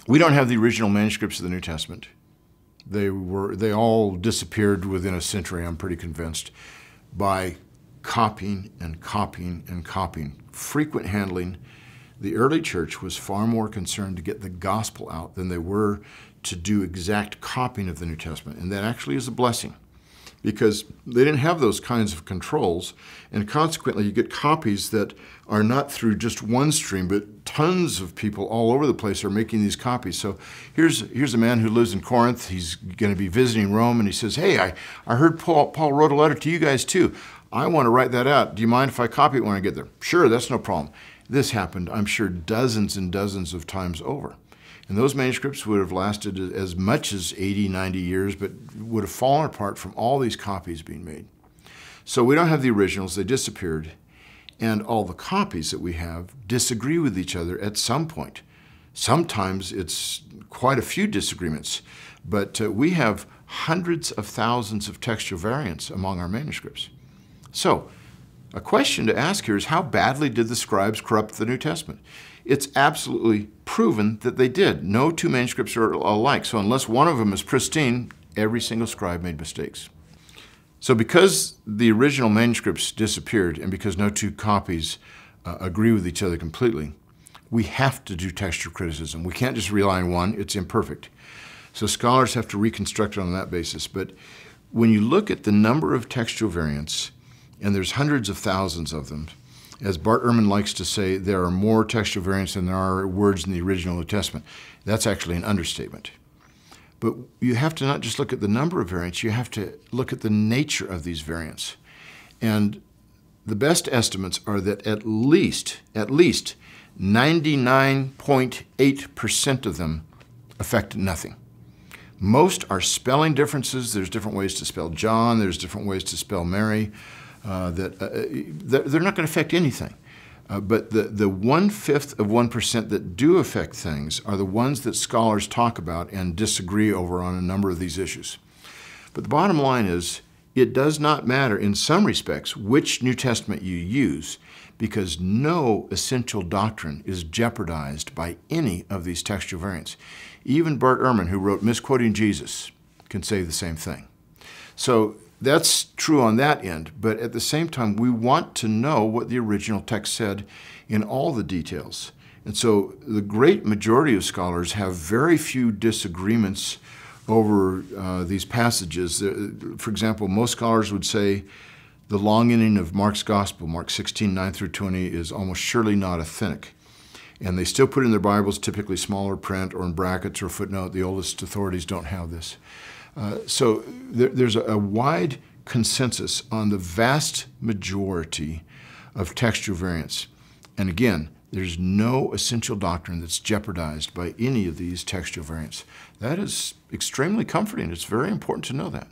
We don't have the original manuscripts of the New Testament. They all disappeared within a century, I'm pretty convinced, by copying and copying and copying. Frequent handling. The early church was far more concerned to get the gospel out than they were to do exact copying of the New Testament. And that actually is a blessing, because they didn't have those kinds of controls, and consequently you get copies that are not through just one stream, but tons of people all over the place are making these copies. So here's a man who lives in Corinth. He's going to be visiting Rome, and he says, hey, I heard Paul wrote a letter to you guys too. I want to write that out. Do you mind if I copy it when I get there? Sure, that's no problem. This happened, I'm sure, dozens and dozens of times over. And those manuscripts would have lasted as much as 80, 90 years, but would have fallen apart from all these copies being made. So we don't have the originals, they disappeared, and all the copies that we have disagree with each other at some point. Sometimes it's quite a few disagreements, but we have hundreds of thousands of textual variants among our manuscripts. So a question to ask here is, how badly did the scribes corrupt the New Testament? It's absolutely proven that they did. No two manuscripts are alike, so unless one of them is pristine, every single scribe made mistakes. So because the original manuscripts disappeared and because no two copies agree with each other completely, we have to do textual criticism. We can't just rely on one, it's imperfect. So scholars have to reconstruct it on that basis. But when you look at the number of textual variants, and there's hundreds of thousands of them, as Bart Ehrman likes to say, there are more textual variants than there are words in the original New Testament. That's actually an understatement. But you have to not just look at the number of variants, you have to look at the nature of these variants. And the best estimates are that at least 99.8% of them affect nothing. Most are spelling differences. There's different ways to spell John, there's different ways to spell Mary. They're not going to affect anything. But the 1/5 of 1% that do affect things are the ones that scholars talk about and disagree over on a number of these issues. But the bottom line is, it does not matter in some respects which New Testament you use, because no essential doctrine is jeopardized by any of these textual variants. Even Bart Ehrman, who wrote Misquoting Jesus, can say the same thing. So that's true on that end, but at the same time, we want to know what the original text said in all the details. And so the great majority of scholars have very few disagreements over these passages. For example, most scholars would say the long ending of Mark's Gospel, Mark 16, 9 through 20, is almost surely not authentic. And they still put in their Bibles, typically smaller print or in brackets or footnote. The oldest authorities don't have this. So there's a wide consensus on the vast majority of textual variants. And again, there's no essential doctrine that's jeopardized by any of these textual variants. That is extremely comforting. It's very important to know that.